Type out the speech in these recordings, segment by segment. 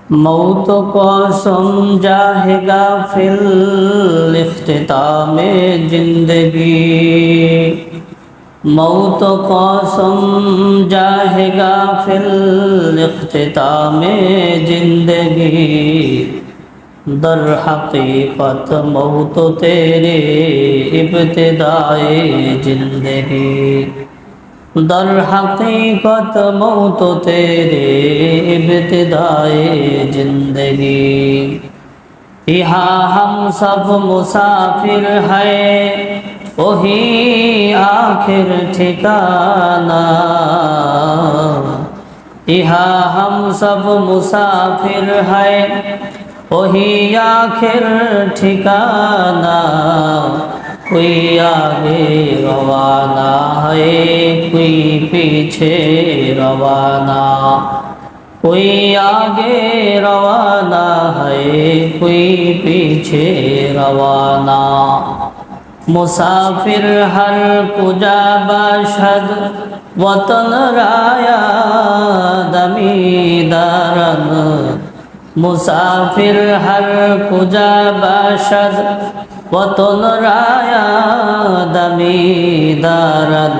मौत को समझाएगा फिल इख्तितामे जिंदगी। मौत को समझाएगा फिल इख्तितामे जिंदगी। दर हकीकत मौत तेरे इब्तिदाए जिंदगी। दर हकीकत मौत तेरे इब्तिदाए जिंदगी। यहाँ हम सब मुसाफिर हैं, वही आखिर ठिकाना। यहाँ हम सब मुसाफिर हैं, वही आखिर ठिकाना। कोई आगे रवाना है, कोई पीछे रवाना। कोई आगे रवाना है, कोई पीछे रवाना। मुसाफिर हर कुजा बाशद वतन राया दमीदारन। मुसाफिर हर कुजा बाशद वतन राया दमीदारन।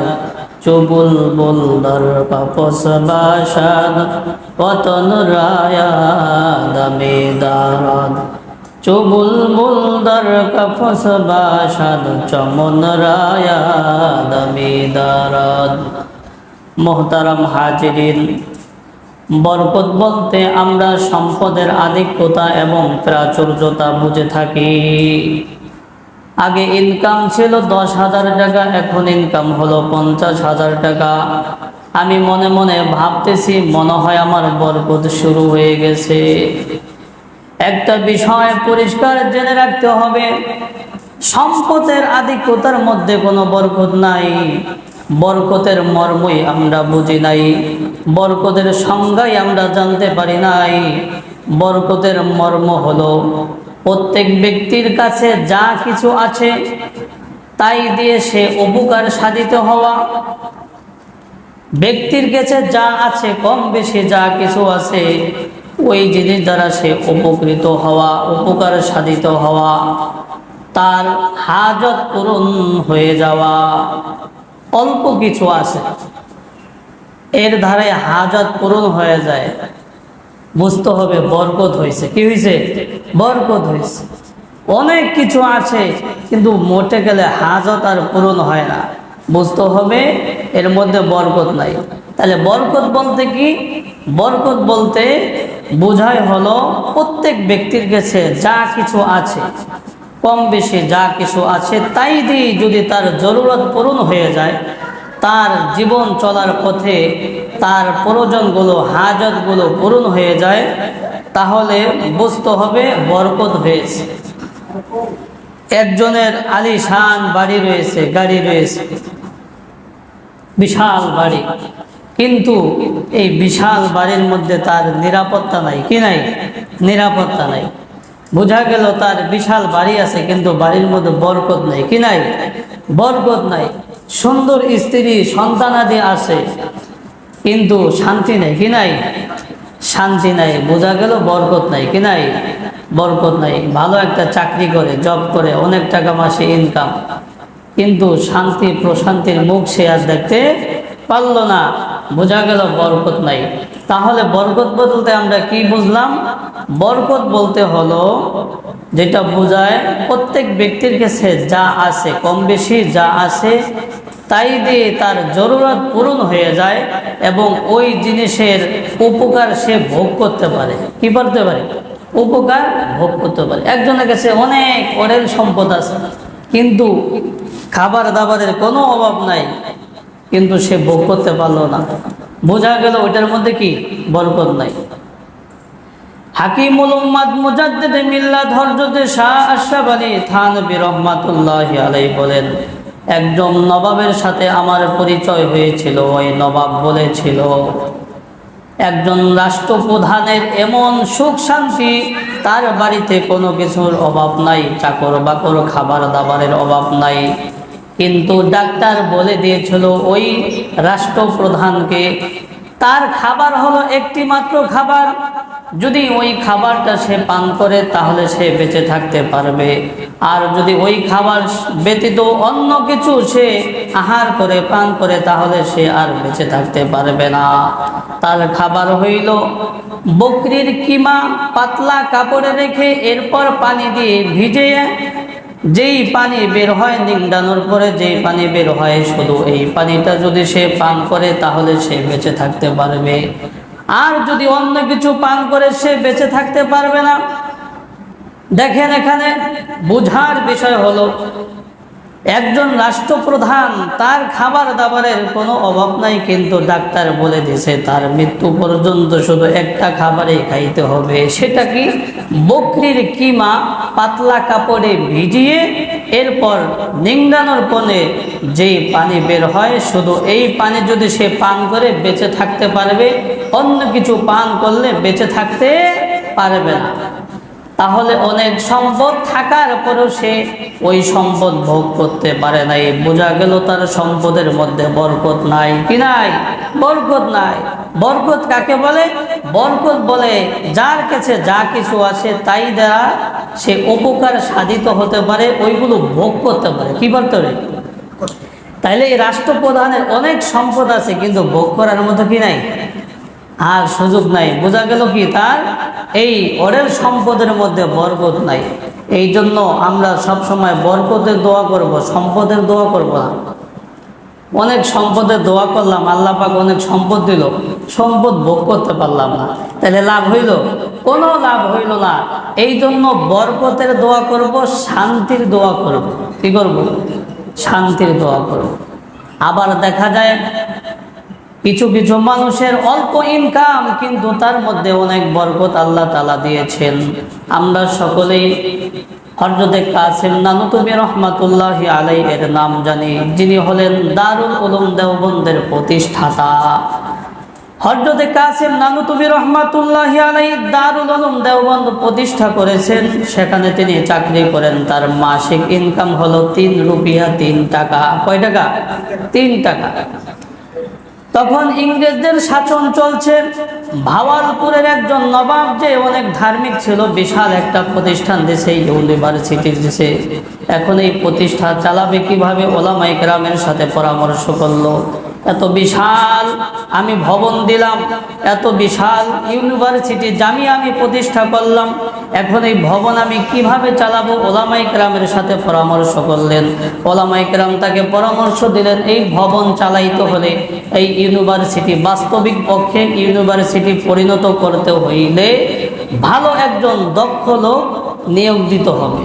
चुबुल बुलदर कपस बाशद वतन राया दमीदारन। चुबुल बुलदर कपस बाशद चमन राया दमीदारन। मोहतारम हाजिरिन, বরকত বলতে আমরা সম্পদের আধিক্যতা এবং প্রাচুর্যতা বুঝে থাকি। আগে ইনকাম ছিল 10,000 টাকা, এখন ইনকাম হলো 50,000 টাকা। আমি মনে মনে ভাবতেছি, মনে হয় আমার বরকত শুরু হয়ে গেছে। একটা বিষয় পরিষ্কার জেনে রাখতে হবে, সম্পদের আধিক্যতার মধ্যে কোনো বরকত নাই। বরকতের মর্মই আমরা বুঝি নাই, বরকতের সংজ্ঞাই আমরা জানতে পারি নাই। বরকতের মর্ম হলো প্রত্যেক ব্যক্তির কাছে যা কিছু আছে তাই দিয়ে সে উপকার সাধিত হওয়া। ব্যক্তির কাছে যা আছে, কম বেশি যা কিছু আছে, ওই জিনিস দ্বারা সে উপকৃত হওয়া, উপকার সাধিত হওয়া, তার হাজত পূরণ হয়ে যাওয়া। অল্প কিছু আছে, এর ধারে হাজত পূরণ হয়ে যায়, বুঝতে হবে বরকত হয়েছে। কি হয়েছে? বরকত হয়েছে। অনেক কিছু আছে কিন্তু মোটে গেলে হাজত আর পূরণ হয় না, বুঝতে হবে এর মধ্যে বরকত নাই। তাহলে বরকত বলতে কি? বরকত বলতে বোঝায় হলো প্রত্যেক ব্যক্তির কাছে যা কিছু আছে, কম বেশি যা কিছু আছে তাই দিয়ে যদি তার জরুরত পূরণ হয়ে যায়, তার জীবন চলার পথে তার প্রয়োজনগুলো, হাজতগুলো পূরণ হয়ে যায়, তাহলে বুঝতে হবে বরকত হয়েছে। একজনের আলিশান বাড়ি রয়েছে, গাড়ি রয়েছে, বিশাল বাড়ি, কিন্তু এই বিশাল বাড়ির মধ্যে তার নিরাপত্তা নাই। কি নাই? নিরাপত্তা নাই। বোঝা গেল তার বিশাল বাড়ি আছে কিন্তু বাড়ির মধ্যে বরকত নাই। কি নাই? বরকত নাই। সুন্দর স্ত্রী সন্তানাদি আছে কিন্তু শান্তি নাই। কি নাই? শান্তি নাই। বোঝা গেল বরকত নাই। কি নাই? বরকত নাই। ভালো একটা চাকরি করে, জব করে, অনেক টাকা মাসে ইনকাম, কিন্তু শান্তি প্রশান্তির মুখ সে আর দেখতে পারল না, বোঝা গেল বরকত নাই। তাহলে বরকত বলতে আমরা কি বুঝলাম? বরকত বলতে হলো যেটা বোঝায় প্রত্যেক ব্যক্তির কাছে যা আছে, কম বেশি যা আছে তাই দিয়ে তার জরুরত পূরণ হয়ে যায় এবং ওই জিনিসের উপকার সে ভোগ করতে পারে। কি করতে পারে? উপকার ভোগ করতে পারে। একজনের কাছে অনেক অঢেল সম্পদ আছে কিন্তু খাবার দাবারের কোনো অভাব নাই, কিন্তু সে ভোগ করতে পারলো না, বোঝা গেল ওইটার মধ্যে কি? বরকত নাই। হাকিমুল উম্মাদ মুজাদ্দিদ মিল্লাত হযরত শাহ আশরাফ আলী থানভী রাহমাতুল্লাহি আলাইহি বলেন, একজন নবাবের সাথে আমার পরিচয় হয়েছিল। ওই নবাব বলেছিল, একজন রাষ্ট্রপ্রধানের এমন সুখ শান্তি, তার বাড়িতে কোনো কিছুর অভাব নাই, চাকর বাকর খাবার দাবারের অভাব নাই, কিন্তু ডাক্তার বলে দিয়েছিল ওই রাষ্ট্রপ্রধানকে তার খাবার হলো একটি মাত্র খাবার, যদি ওই খাবারটা সে পান করে তাহলে সে বেঁচে থাকতে পারবে, আর যদি ওই খাবার ব্যতীত অন্য কিছু সে আহার করে পান করে তাহলে সে আর বেঁচে থাকতে পারবে না। তার খাবার হইল বকরির কিমা পাতলা কাপড়ে রেখে এরপর পানি দিয়ে ভিজিয়ে যেই পানি বের হয়, নিংড়ানোর পরে যেই পানি বের হয়, শুধু এই পানিটা যদি সে পান করে তাহলে সে বেঁচে থাকতে পারবে, আর যদি অন্য কিছু পান করে সে বেঁচে থাকতে পারবে না। দেখেন এখানে বুঝার বিষয় হলো, একজন রাষ্ট্রপ্রধান, তার খাবার দাবারের কোনো অভাব নাই, কিন্তু ডাক্তার বলে দিয়েছে তার মৃত্যু পর্যন্ত শুধু একটা খাবারই খাইতে হবে। সেটা কি? বকরির কিমা পাতলা কাপড়ে ভিজিয়ে এরপর নিংড়ানোর পরে যেই পানি বের হয়, শুধু এই পানি যদি সে পান করে বেঁচে থাকতে পারবে, অন্য কিছু পান করলে বেঁচে থাকতে পারবে না। তাহলে অনেক সম্পদ থাকার পরেও সে ওই সম্পদ ভোগ করতে পারে নাই। বোঝা গেল তার সম্পদের মধ্যে বরকত নাই। কি নাই? বরকত নাই। বরকত কাকে বলে? বরকত বলে যার কাছে যা কিছু আছে তাই দ্বারা সে উপকার সাধিত হতে পারে, ওইগুলো ভোগ করতে পারে। কি বলতে পারে? তাইলে এই রাষ্ট্রপ্রধানের অনেক সম্পদ আছে, কিন্তু ভোগ করার মতো কি নাই, আর সুযোগ নাই। বোঝা গেল কি তার এই অরের সম্পদের মধ্যে বরকত নাই। এই জন্য আমরা সব সময় বরকতের দোয়া করব, সম্পদের দোয়া করব না। অনেক সম্পদের দোয়া করলাম, আল্লাহ পাক অনেক সম্পদ দিল, সম্পদ ভোগ করতে পারলাম না, তাহলে লাভ হইল? কোনো লাভ হইল না। এই জন্য বরকতের দোয়া করব, শান্তির দোয়া করব। কি করব? শান্তির দোয়া করব। আবার দেখা যায় কিছু কিছু মানুষের অল্প ইনকাম, কিন্তু তার মধ্যে অনেক বরকত আল্লাহ তাআলা দিয়েছেন। আমরা সকলেই হযরত কাসেম নানুতুবি রহমাতুল্লাহি আলাইহির নাম জানি, যিনি হলেন দারুল উলুম দেওবন্দের প্রতিষ্ঠাতা। হযরত কাসেম নানুতুবি রহমাতুল্লাহি আলাইহি দারুল উলুম দেওবন্দ প্রতিষ্ঠা করেছেন। সেখানে তিনি চাকরি করেন। তার মাসিক ইনকাম হলো 3 রুপিয়া 3 টাকা। কয় টাকা? 3 টাকা। তখন ইংরেজদের শাসন চলছে। ভাওয়ালপুরের একজন নবাব, যে অনেক ধার্মিক ছিল, বিশাল একটা প্রতিষ্ঠান দিয়েছে, ইউনিভার্সিটি দিয়েছে। এখন এই প্রতিষ্ঠান চালাবে কিভাবে? ওলামায়ে কেরামের সাথে পরামর্শ করলো। এত বিশাল আমি ভবন দিলাম, এত বিশাল ইউনিভার্সিটি জামিয়া আমি প্রতিষ্ঠা করলাম, এখন এই ভবন আমি কিভাবে চালাবো? ওলামায়ে কেরামের সাথে পরামর্শ করলেন। ওলামায়ে কেরাম তাকে পরামর্শ দিলেন, এই ভবন চালাইতে হলে, এই ইউনিভার্সিটি বাস্তবিক পক্ষে ইউনিভার্সিটি পরিণত করতে হইলে ভালো একজন দক্ষ লোক নিয়োগ দিতে হবে।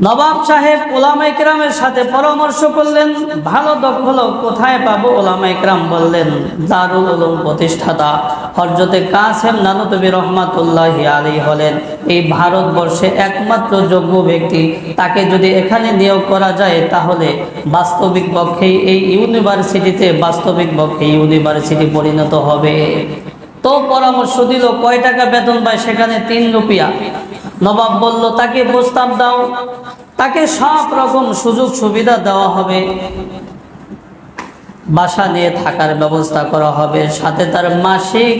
নবাব সাহেব ওলামায়ে কেরামের সাথে পরামর্শ করলেন, ভালো দক্ষ লোক কোথায় পাবো? ওলামায়ে কেরাম বললেন, দারুল উলুম প্রতিষ্ঠাতা হযরত কাসেম নানুতুবি রহমাতুল্লাহি আলাইহি হলেন এই ভারতবর্ষে একমাত্র যোগ্য ব্যক্তি। তাকে যদি এখানে নিয়োগ করা যায় তাহলে বাস্তবিক পক্ষেই এই ইউনিভার্সিটিতে বাস্তবিক পক্ষে ইউনিভার্সিটি পরিণত হবে। তো পরামর্শ দিল, কয় টাকা বেতন পায়? সেখানে 3 রুপিয়া। নবাব বলল, তাকে প্রস্তাব দাও, তাকে সব রকম সুযোগ সুবিধা দেওয়া হবে, বাসা নিয়ে থাকার ব্যবস্থা করা হবে, সাথে তার মাসিক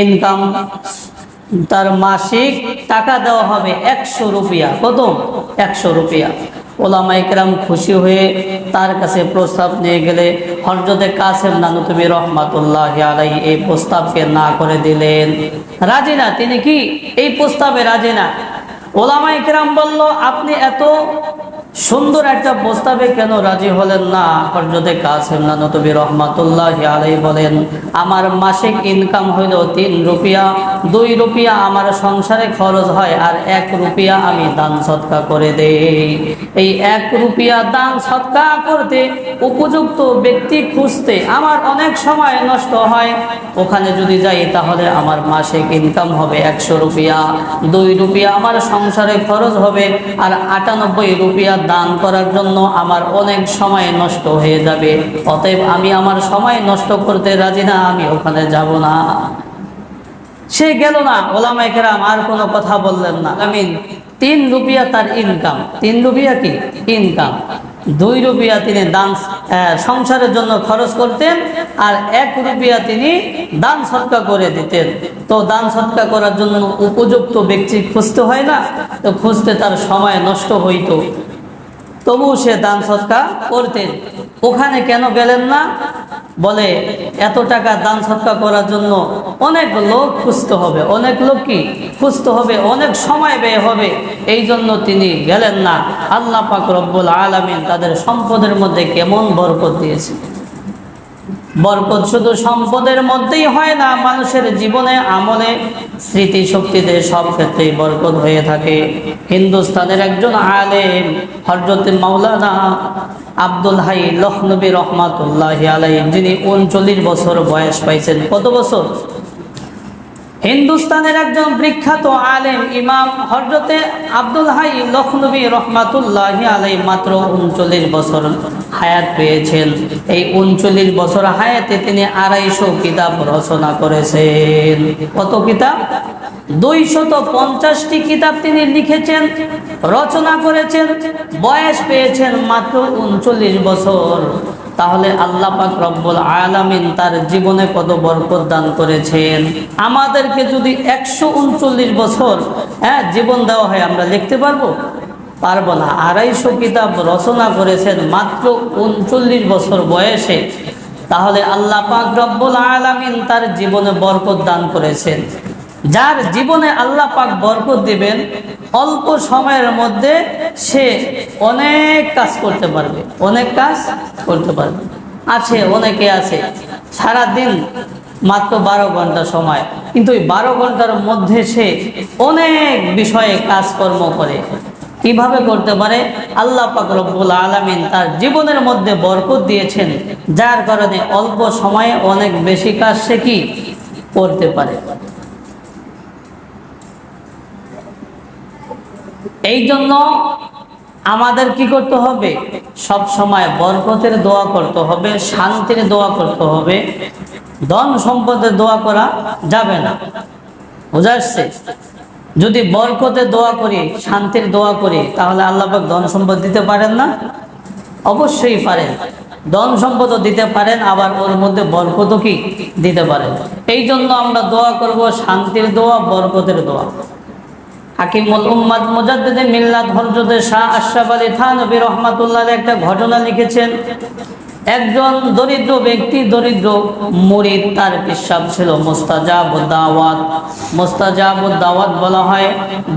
ইনকাম, তার মাসিক টাকা দেওয়া হবে 100 রুপিয়া। কত? 100 রুপিয়া। ওলামায়ে কেরাম খুশি হয়ে তার কাছে প্রস্তাব নিয়ে গেলে হযরত কাসেম নানুতুবি রহমাতুল্লাহি আলাইহি এই প্রস্তাবকে না করে দিলেন। রাজি না, তিনি কি এই প্রস্তাবে রাজি না। ওলামায়ে কেরাম বলল, আপনি এত সুন্দর একটা প্রস্তাবে কেন রাজি হলেন না? হযরত কাসেম নানুতুবি রহমাতুল্লাহি আলাইহি বলেন, আমার মাসিক ইনকাম হইল 3 রুপিয়া, 2 রুপিয়া আমার সংসারে খরচ হয়, আর 1 রুপিয়া আমি দান সদকা করে দেই। এই 1 রুপিয়া দান সদকা করতে উপযুক্ত ব্যক্তি খুঁজতে আমার অনেক সময় নষ্ট হয়। ওখানে যদি যাই তাহলে আমার মাসিক ইনকাম হবে 100 রুপিয়া, 2 রুপিয়া আমার সংসারে খরচ হবে, আর 98 রুপিয়া দান করার জন্য আমার অনেক সময় নষ্ট হয়ে যাবে। অতএব আমি আমার সময় নষ্ট করতে রাজি না, আমি ওখানে যাব না। সে গেল না। ওলামায়ে কেরাম আর কোনো কথা বললেন না। আমি 3 রুপিয়া তার ইনকাম, 3 রুপিয়া কি ইনকাম। 2 রুপিয়া তিনি দান সংসারের জন্য খরচ করতেন, আর 1 রুপিয়া তিনি দান সৎকা করে দিতেন। তো দান সৎকা করার জন্য উপযুক্ত ব্যক্তি খুঁজতে হয় না, তো খুঁজতে তার সময় নষ্ট হইতো, তবুও সে দান সৎকা করতেন। ওখানে কেন গেলেন না? বলে এত টাকা দান সৎকা করার জন্য অনেক লোক খুঁজতে হবে, অনেক লোক কি খুঁজতে হবে, অনেক সময় ব্যয় হবে, এই জন্য তিনি গেলেন না। আল্লাহ পাক রব্বুল আলামিন তাদের সম্পদের মধ্যে কেমন বরকত দিয়েছে। বরকত শুধু সম্পদের মধ্যেই হয় না, মানুষের জীবনে, আমলে, স্মৃতি শক্তিতে সব ক্ষেত্রেই বরকত হয়ে থাকে। হিন্দুস্তানের একজন আলেম হযরত মাওলানা আব্দুল হাই লখনবী রহমাতুল্লাহি আলাইহি, যিনি 39 বছর বয়স পাইছেন। কত বছর? হিন্দুস্তানের একজন বিখ্যাত আলেম ইমাম হযরতে আব্দুল হাই লখনবী রহমাতুল্লাহি আলাইহি মাত্র 39 বছর হায়াত পেয়েছেন। এই 39 বছর হায়াতে তিনি 250 কিতাব রচনা করেছেন। কত কিতাব? 250টি কিতাব তিনি লিখেছেন, রচনা করেছেন। বয়স পেয়েছেন মাত্র 39 বছর। তাহলে আল্লাহ পাক রব্বুল আলামিন তার জীবনে কত বরকত দান করেছেন। আমাদেরকে যদি 139 বছর জীবন দেওয়া হয়, আমরা লিখতে পারবো? পারবো না। 250 কিতাব রচনা করেছেন মাত্র 39 বছর বয়সে। তাহলে আল্লাহ পাক রব্বুল আলামিন তার জীবনে বরকত দান করেছেন। যার জীবনে আল্লাহ পাক বরকত দিবেন, অল্প সময়ের মধ্যে সে অনেক কাজ করতে পারবে, অনেক কাজ করতে পারবে। অনেকে আছে সারা দিন মাত্র 12 ঘন্টা সময়, কিন্তু ওই 12 ঘন্টার মধ্যে সে অনেক বিষয়ে কাজকর্ম করে। কিভাবে করতে পারে? আল্লাহ পাক রব্বুল আলামিন তার জীবনের মধ্যে বরকত দিয়েছেন, যার কারণে অল্প সময়ে অনেক বেশি কাজ সে কি করতে পারে। এই জন্য আমাদের কি করতে হবে? সব সময় বরকতের দোয়া করতে হবে, শান্তির দোয়া করতে হবে। ধন সম্পদের দোয়া করা যাবে না। বুঝা আসছে? যদি বরকতের দোয়া করি, শান্তির দোয়া করি, তাহলে আল্লাহ পাক ধন সম্পদ দিতে পারেন না? অবশ্যই পারেন। ধন সম্পদও দিতে পারেন, আবার ওর মধ্যে বরকতও কি দিতে পারেন। এই জন্য আমরা দোয়া করব শান্তির দোয়া, বরকতের দোয়া। হাকিমুল উম্মাত মুজাদ্দিদে মিল্লাত হযরত শাহ আশরাফ আলী থানভী রহমাতুল্লাহ একটা ঘটনা লিখেছেন। একজন দরিদ্র ব্যক্তি, দরিদ্র মুরিদ, তার পেশাব ছিল মুস্তাজাবুদ দাওয়াত। মুস্তাজাবুদ দাওয়াত বলা হয়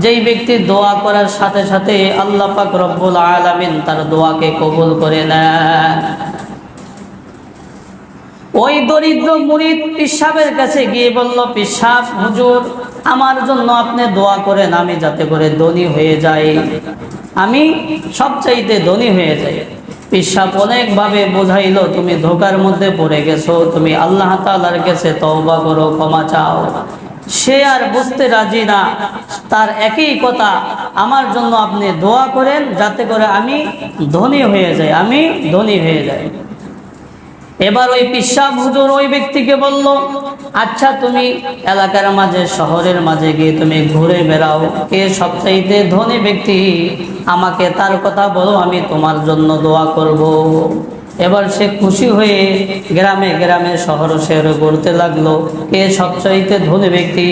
যেই ব্যক্তি দোয়া করার সাথে সাথে আল্লাহ পাক রব্বুল আলামিন তার দোয়াকে কবুল করে নেন। ওই দরিদ্র মুরিদ পেশাবের কাছে গিয়ে বলল, পেশাব হুজুর, আমার জন্য আপনি দোয়া করেন, আমি যাতে করে ধনী হয়ে যাই, আমি সবচাইতে ধনী হয়ে যাই। পেশাব অনেকভাবে বোঝাইলো, তুমি ধোকার মধ্যে পড়ে গেছো, তুমি আল্লাহ তাআলার কাছে তওবা করো, ক্ষমা চাও। সে আর বুঝতে রাজি না। তার একই কথা, আমার জন্য আপনি দোয়া করেন যাতে করে আমি ধনী হয়ে যাই, আমি ধনী হয়ে যাই। এবার ওই পেশাব হুজুর ওই ব্যক্তিকে বলল, আচ্ছা তুমি এলাকার মাঝে, শহরের মাঝে গিয়ে তুমি ঘুরে বেড়াও, কে সবচাইতে ধনী ব্যক্তি আমাকে তার কথা বলো, আমি তোমার জন্য দোয়া করব। এবার সে খুশি হয়ে গ্রামে গ্রামে, শহর শহরে ঘুরতে লাগলো। কে সবচাইতে ধনী ব্যক্তি?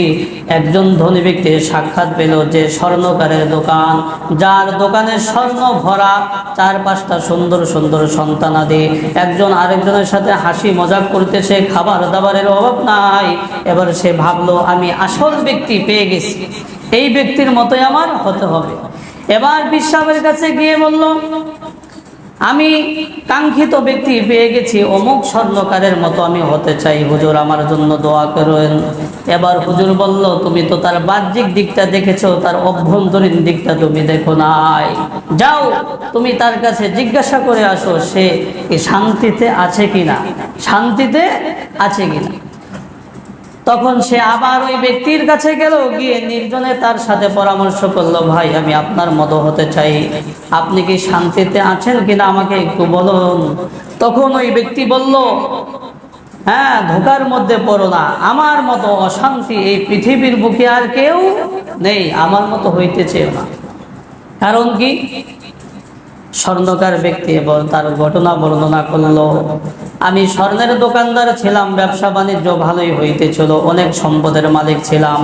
একজন ধনী ব্যক্তির সাক্ষাৎ পেল, যে স্বর্ণকারের দোকান, যার দোকানে স্বর্ণ ভরা, 4-5টা সুন্দর সুন্দর সন্তানাদি, একজন আরেকজনের সাথে হাসি মজাক করতেছে, খাবার দাবারের অভাব নাই। এবার সে ভাবলো, আমি আসল ব্যক্তি পেয়ে গেছি, এই ব্যক্তির মতোই আমার হতে হবে। এবার পেশাবের কাছে গিয়ে বলল, আমি কাঙ্ক্ষিত ব্যক্তি পেয়ে গেছি, অমুক স্বর্ণকারের মতো আমি হতে চাই, হুজুর আমার জন্য দোয়া করেন। এবার হুজুর বলল, তুমি তো তার বাহ্যিক দিকটা দেখেছো, তার অভ্যন্তরীণ দিকটা তুমি দেখো নাই। যাও, তুমি তার কাছে জিজ্ঞাসা করে আসো, সে শান্তিতে আছে কিনা, শান্তিতে আছে কিনা। তখন সে আবার ওই ব্যক্তির কাছে গেল, গিয়ে নির্জনে তার সাথে পরামর্শ করলো, ভাই আমি আপনার মতো হতে চাই, আপনি কি শান্তিতে আছেন কিনা আমাকে একটু বলুন। তখন ওই ব্যক্তি বলল, হ্যাঁ, ধোকার মধ্যে পড়ো না, আমার মতো অশান্তি এই পৃথিবীর বুকে আর কেউ নেই, আমার মতো হইতে চেয়েও না। কারণ কি? স্বর্ণকার ব্যক্তি এবং তার ঘটনা বর্ণনা করলো, আমি স্বর্ণের দোকানদার ছিলাম, ব্যবসা বাণিজ্য ভালোই হইতেছিল, অনেক সম্পদের মালিক ছিলাম,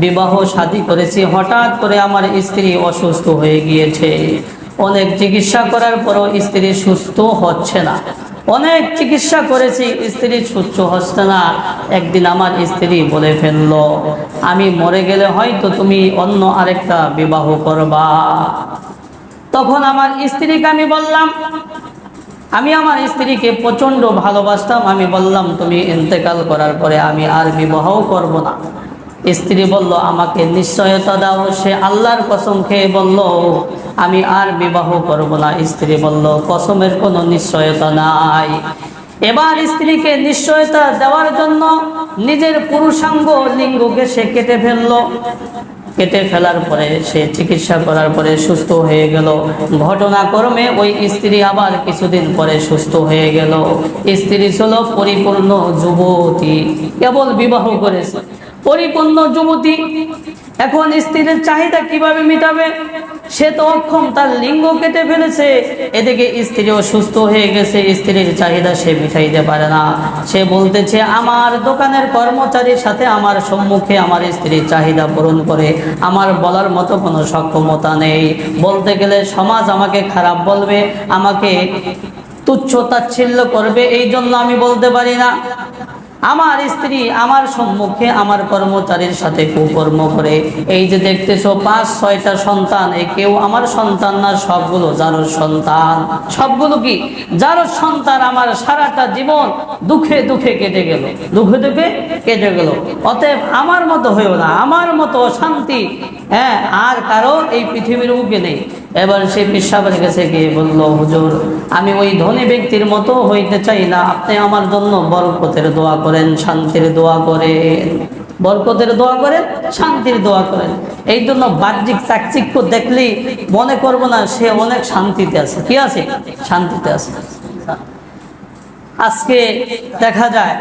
বিবাহ শাদী করেছি, হঠাৎ করে আমার স্ত্রী অসুস্থ হয়ে গিয়েছে। অনেক চিকিৎসা করার পরও স্ত্রী সুস্থ হচ্ছে না, অনেক চিকিৎসা করেছি, স্ত্রী সুস্থ হচ্ছে না। একদিন আমার স্ত্রী বলে ফেললো, আমি মরে গেলে হয়তো তুমি অন্য আরেকটা বিবাহ করবা। তখন আমার স্ত্রীকে আমি বললাম, আমি আমার স্ত্রীকে প্রচন্ড ভালোবাসতাম, আমি বললাম তুমি ইন্তেকাল করার পরে আমি আর বিবাহ করব না। স্ত্রী বলল, আমাকে নিশ্চয়তা দাও। সে আল্লাহর কসম খেয়ে বলল, আমি আর বিবাহ করব না। স্ত্রী বলল, কসমের কোনো নিশ্চয়তা নাই। এবার স্ত্রীকে নিশ্চয়তা দেওয়ার জন্য নিজের পুরুষাঙ্গ লিঙ্গকে সে কেটে ফেললো। কেটে ফেলার পরে সে চিকিৎসা করার পরে সুস্থ হয়ে গেল। ঘটনাক্রমে ওই স্ত্রী আবার কিছুদিন পরে সুস্থ হয়ে গেল। স্ত্রী ছিল পরিপূর্ণ যুবতী, কেবল বিবাহ করেছে, পরিপূর্ণ যুবতী। এখন স্ত্রীর চাহিদা কিভাবে মিটাবে? সে তো অক্ষম, তার লিঙ্গ কেটে ফেলেছে, এদিকে স্ত্রীও সুস্থ হয়ে গেছে, স্ত্রীর চাহিদা সে মিটাইতে পারে না। সে বলতেছে, আমার দোকানের কর্মচারীর সাথে আমার সম্মুখে আমার স্ত্রীর চাহিদা পূরণ করে, আমার বলার মতো কোনো সক্ষমতা নেই। বলতে গেলে সমাজ আমাকে খারাপ বলবে, আমাকে তুচ্ছ তাচ্ছিল্য করবে, এই জন্য আমি বলতে পারি না। আমার স্ত্রী আমার সম্মুখে আমার কর্মচারীর সাথে কুকর্ম করে। এই যে দেখতেছো 5-6টা সন্তান, এই কেউ আমার সন্তান না, সবগুলো যারোর সন্তান। সবগুলো কি যারোর সন্তান? আমার সারাটা জীবন দুঃখে দুঃখে কেটে গেল, দুঃখে দুঃখে কেটে গেল। অতএব আমার মতো হয়েও না, আমার মতো শান্তি আর কারো এই পৃথিবীর বুকে নেই। এবার সে পিসাবের কাছে গিয়ে বলল, হুজুর, আমি ওই ধনী ব্যক্তির মতো হইতে চাই না, আপনি আমার জন্য বরকতের দোয়া করেন, শান্তির দোয়া করেন, বরকতের দোয়া করেন, শান্তির দোয়া করেন। এই জন্য বাহ্যিক চাকচিক্য দেখলেই মনে করবো না সে অনেক শান্তিতে আছে। কি আছে? শান্তিতে আছে। আজকে দেখা যায়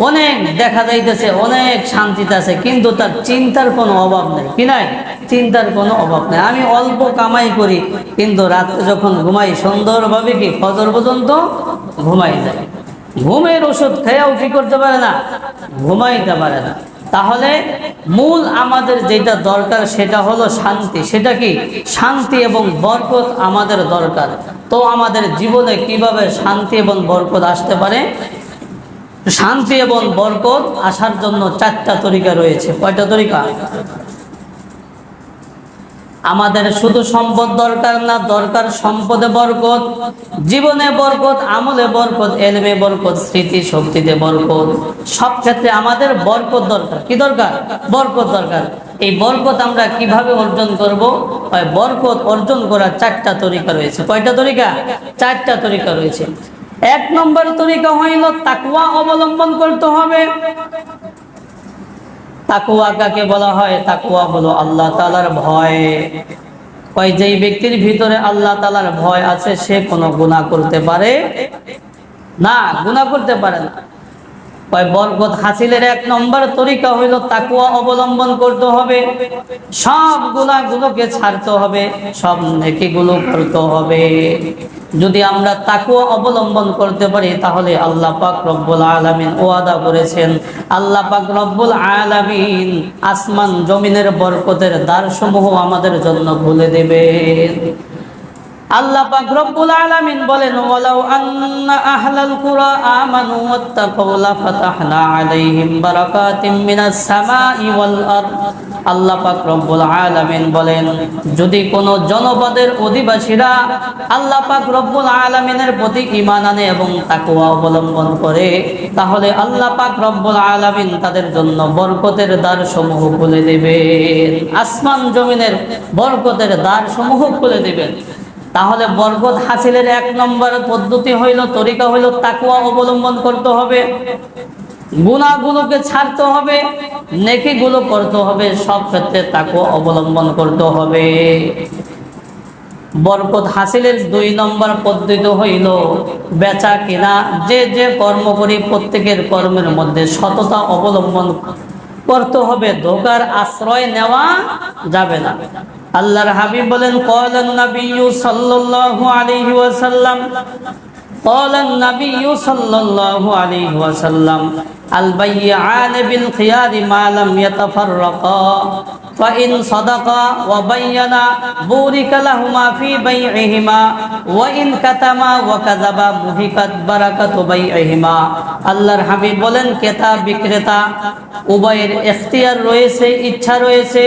অনেক দেখা যাইতেছে অনেক শান্তিতে আছে, কিন্তু তার চিন্তার কোনো অভাব নেই। কি নাই? চিন্তার কোনো অভাব নেই। আমি অল্প কামাই করি, কিন্তু রাত্রে যখন ঘুমাই সুন্দরভাবে কি ফজর পর্যন্ত ঘুমাই যায়। ঘুমের ওষুধ খেয়েও কি করতে পারে না? ঘুমাইতে পারে না। তাহলে মূল আমাদের যেটা দরকার সেটা হলো শান্তি। সেটা কি? শান্তি এবং বরকত আমাদের দরকার। তো আমাদের জীবনে কিভাবে শান্তি এবং বরকত আসতে পারে? শান্তি এবং বরকত আসার জন্য 4টা তরিকা রয়েছে। কয়টা তরিকা? আমাদের শুধু সম্পদ দরকার না, দরকার সম্পদে বরকত, জীবনে বরকত, আমলে বরকত, এলমে বরকত, স্মৃতি শক্তিতে বরকত। সব ক্ষেত্রে আমাদের বরকত দরকার। কি দরকার? বরকত দরকার। এই বরকত আমরা কিভাবে অর্জন করব? বরকত অর্জন করার 4টা তরিকা রয়েছে। কয়টা তরিকা? 4টা তরিকা রয়েছে। 1 নম্বর তরিকা হইল তাকওয়া অবলম্বন করতে হবে। তাকওয়া কাকে বলা হয়? তাকওয়া হলো আল্লাহ তাআলার ভয়। যেই ব্যক্তির ভিতরে আল্লাহ তাআলার ভয় আছে সে কোনো গুনাহ করতে পারে না, গুনাহ করতে পারে না। বরকত হাসিলের 1 নম্বর তরিকা হইল তাকওয়া অবলম্বন করতে হবে। সব গুনাহগুলোকে ছাড়তে হবে, সব নেকিগুলো করতে হবে। যদি আমরা তাকওয়া অবলম্বন করতে পারি তাহলে আল্লাহ পাক রব্বুল আলামিন ওয়াদা করেছেন, আল্লাহ পাক রব্বুল আলামিন আসমান জমিনের বরকতের দ্বারসমূহ আমাদের জন্য খুলে দেবেন। আল্লাহ পাক রব্বুল আলামিন বলেন, ওয়ালাউ আন্না আহলাল কুরা আমানু ওয়াত্তাকাউ লাফাতাহনা আলাইহিম বারাকাতিম মিনাস সামাই ওয়াল আরদ। আল্লাহ পাক রব্বুল আলামিন বলেন, যদি কোন জনপদের অধিবাসীরা আল্লাহ পাক রব্বুল আলামিনের প্রতি ঈমান আনে এবং তাকওয়া অবলম্বন করে, তাহলে আল্লাহ পাক রব্বুল আলামিন তাদের জন্য বরকতের দ্বারসমূহ খুলে দেবেন। আসমান জমিনের বরকতের দ্বারসমূহ খুলে দেবেন। তাহলে বরকত হাসিলের 1 নম্বর পদ্ধতি হইল, তরিকা হইল তাকওয়া অবলম্বন করতে হবে, গুনাহগুলোকে ছাড়তে হবে, নেকিগুলো করতে হবে। সব ক্ষেত্রে তাকওয়া অবলম্বন করতে হবে। বরকত হাসিলের 2 নম্বর পদ্ধতি হইল বেচা কিনা। যে কর্ম করি প্রত্যেকের কর্মের মধ্যে সততা অবলম্বন করতে হবে, ধোঁকার আশ্রয় নেওয়া যাবে না। আল্লাহর হাবিব বলেন ক্বালান নাবিয়্যু সাল্লাল্লাহু আলাইহি ওয়াসাল্লাম ক্বালান নাবিয়্যু সাল্লাল্লাহু আলাইহি ওয়াসাল্লাম আল বাইয়ান বিল খিয়ার মা লাম ইয়াতাফাররাকা فإن صدقا وبينا بورك لهما في بيعهما وإن كتما وكذبا محقت بركة بيعهما আল্লাহর হাবিব বলেন ক্রেতা বিক্রেতা উভয়ের ইখতিয়ার রয়েছে, ইচ্ছা রয়েছে,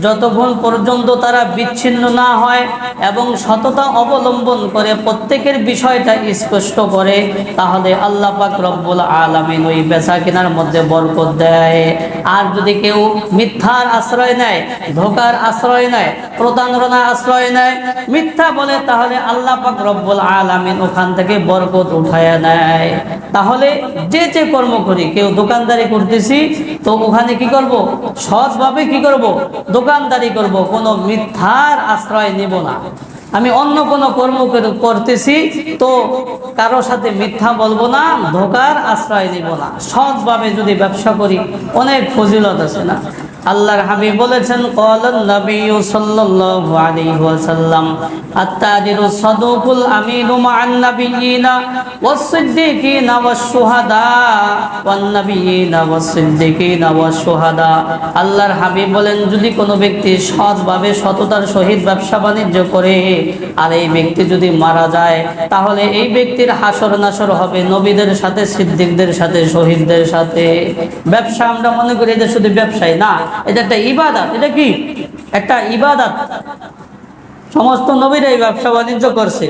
যতক্ষণ পর্যন্ত তারা বিচ্ছিন্ন না হয় এবং সততা অবলম্বন করে প্রত্যেকের বিষয়টা স্পষ্ট করে, তাহলে আল্লাহ পাক রব্বুল আলামিন ওই বেচা কেনার মধ্যে বরকত দেয়। আর যদি কেউ মিথ্যার আশ্রয় নেয়, ধোকার আশ্রয় নেয়, প্রতারণার আশ্রয় নেয়, মিথ্যা বলে, তাহলে আল্লাহ পাক রব্বুল আলামিন ওখান থেকে বরকত উঠায়া নেয়। তাহলে যে যে কর্ম করি, কেউ দোকানদারি করতেছি তো ওখানে কি করব? সৎভাবে কি করব? দোকানদারি করব, কোনো মিথ্যার আশ্রয় নিব না। আমি অন্য কোনো কর্ম করতেছি তো কারো সাথে মিথ্যা বলবো না, ধোকার আশ্রয় নিব না। সৎভাবে যদি ব্যবসা করি অনেক ফজিলত আছে না? আল্লাহর হাবিব বলেছেন ক্বালান নাবিয়্যু সাল্লাল্লাহু আলাইহি ওয়াসাল্লাম আত-তাজিরু সাদুকুল আমিনু মা'আন নাবিয়্যিনা ওয়াস-সিদ্দিকিনা ওয়াশ-শুহাদা ওয়ান-নাবিয়্যিনা ওয়াস-সিদ্দিকিনা ওয়াশ-শুহাদা। আল্লাহর হাবিব বলেন যদি কোনো ব্যক্তি সৎভাবে সততার সহিত ব্যবসা বাণিজ্য করে আর এই ব্যক্তি যদি মারা যায়, তাহলে এই ব্যক্তির হাসর নাসর হবে নবীদের সাথে, সিদ্দিকদের সাথে, শহীদদের সাথে। ব্যবসা আমরা মনে করি এটা শুধু ব্যবসায় না, এটা একটা ইবাদত। এটা কি? একটা ইবাদত। সমস্ত নবীরাই ব্যবসা বাণিজ্য করছে।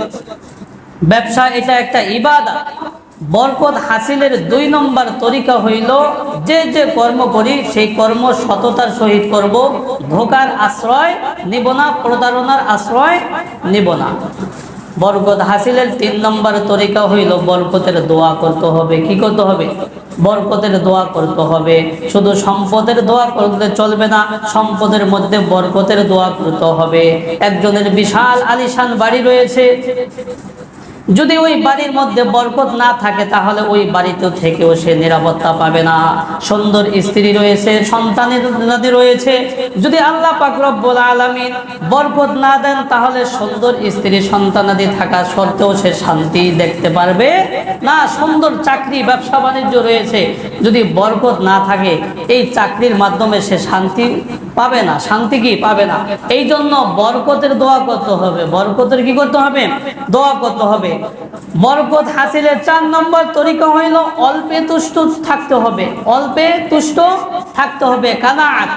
ব্যবসা এটা একটা ইবাদত। বরকত হাসিলের 2 নম্বর তরিকা হইল যে যে কর্ম করি সেই কর্ম সততার সহিত করব, ধোকার আশ্রয় নিব না, প্রতারণার আশ্রয় নিব না। বরকত হাসিলের 3 নম্বর তরিকা হইল বরকতের দোয়া করতে হবে। কি করতে হবে? বরকতের দোয়া করতে হবে। শুধু সম্পদের দোয়া করলে চলবে না, সম্পদের মধ্যে বরকতের দোয়া করতে হবে। একজনের বিশাল আলিশান বাড়ি রয়েছে, যদি ওই বাড়ির মধ্যে বরকত না থাকে তাহলে ওই বাড়িতে থেকেও সে নিরাপত্তা পাবে না। সুন্দর স্ত্রী রয়েছে, সন্তানাদি রয়েছে, যদি আল্লাহ পাক রব্বুল আলামিন বরকত না দেন তাহলে সুন্দর স্ত্রী সন্তানাদি থাকা সত্ত্বেও সে শান্তি দেখতে পারবে না। সুন্দর চাকরি, ব্যবসা বাণিজ্য রয়েছে, যদি বরকত না থাকে এই চাকরির মাধ্যমে সে শান্তি পাবে না। শান্তি কি পাবে না? এই জন্য বরকতের দোয়া করতে হবে। বরকতের কি করতে হবে? দোয়া করতে হবে। বরকত হাসিলের 4 নম্বর তরিকা হইল অল্পে তুষ্ট থাকতে হবে। অল্পে তুষ্ট থাকতে হবে। কানাআত,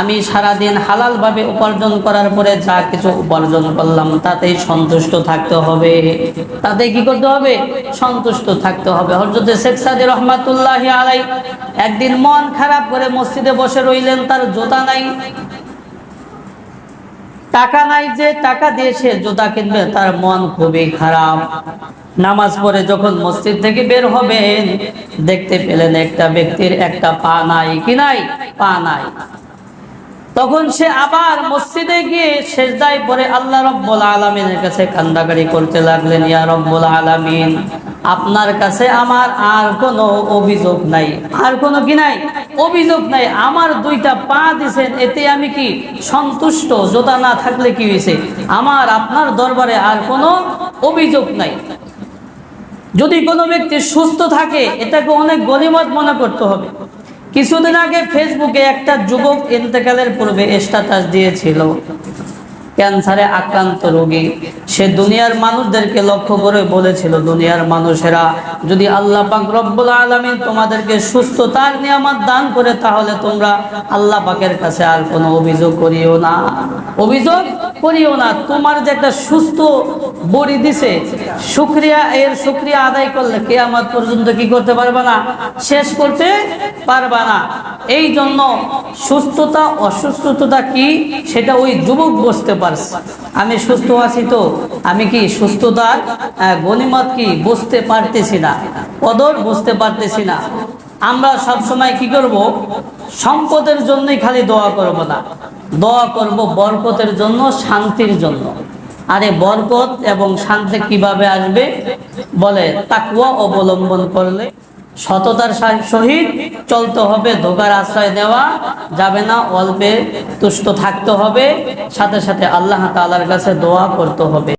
আমি সারাদিন হালাল ভাবে উপার্জন করার পরে যা কিছু উপার্জন করলাম তাতেই সন্তুষ্ট থাকতে হবে। তাতে কি করতে হবে? সন্তুষ্ট থাকতে হবে। হযরত শেখ সাদী রহমাতুল্লাহি আলাইহি একদিন মন খারাপ করে মসজিদে বসে রইলেন, তার জুতা নাই, টাকা নাই, যে টাকা দিয়ে সে জুতা কিনবে, তার মন খুবই খারাপ। নামাজ পড়ে যখন মসজিদ থেকে বের হবেন দেখতে পেলেন একটা ব্যক্তির একটা পা নাই। কি নাই? পা নাই। তখন সে আবার মসজিদে গিয়ে সেজদায় পড়ে আল্লাহ রাব্বুল আলামিনের কাছে কান্নাকাটি করতে লাগলেন, ইয়া রাব্বুল আলামিন, আপনার কাছে আমার আর কোনো অভিযোগ নাই, আর কোনো কি নাই? অভিযোগ নাই। আমার 2টা পা দিয়েছেন, এতে আমি কি সন্তুষ্ট? জোতা না থাকলে কি হয়েছে? আমার আপনার দরবারে আর কোনো অভিযোগ নাই। যদি কোনো ব্যক্তি সুস্থ থাকে এটাকে অনেক গনিমত মনে করতে হবে। কিছুদিন আগে ফেসবুকে একটা যুবক ইন্তেকালের পূর্বে স্ট্যাটাস দিয়েছিল, ক্যান্সারে আক্রান্ত রোগী। সে দুনিয়ার মানুষদেরকে লক্ষ্য করে বলেছিল, দুনিয়ার মানুষেরা, যদি আল্লাহ পাক রব্বুল আলামিন তোমাদেরকে সুস্থতার নিয়ামত দান করে তাহলে তোমরা আল্লাহ পাকের কাছে আর কোনো অভিযোগ করিও না, অভিযোগ করিও না। তোমার যে একটা সুস্থ বডি দিছে, শুকরিয়া আদায় করলে কিয়ামত পর্যন্ত কি করতে পারবা না? শেষ করতে পারবা না। এই জন্য সুস্থতা অসুস্থতা কি সেটা ওই যুবক বুঝতে পারছে। আমি সুস্থ আছি তো আমি কি সুস্থতার গনিমত কি বুঝতে পারতেছি না, কদর বুঝতে পারতেছি না। আমরা সব সময় কি করব? সম্পদের জন্যই খালি দোয়া করব না, দোয়া করব বরকতের জন্য, শান্তির জন্য। আরে বরকত এবং শান্তি কিভাবে আসবে? বলে তাকওয়া অবলম্বন করলে। সততার সহিত চলতে হবে, ধোঁকার আশ্রয় নেওয়া যাবে না, অল্পে তুষ্ট থাকতে হবে, সাথে সাথে আল্লাহ তাআলার কাছে দোয়া করতে হবে।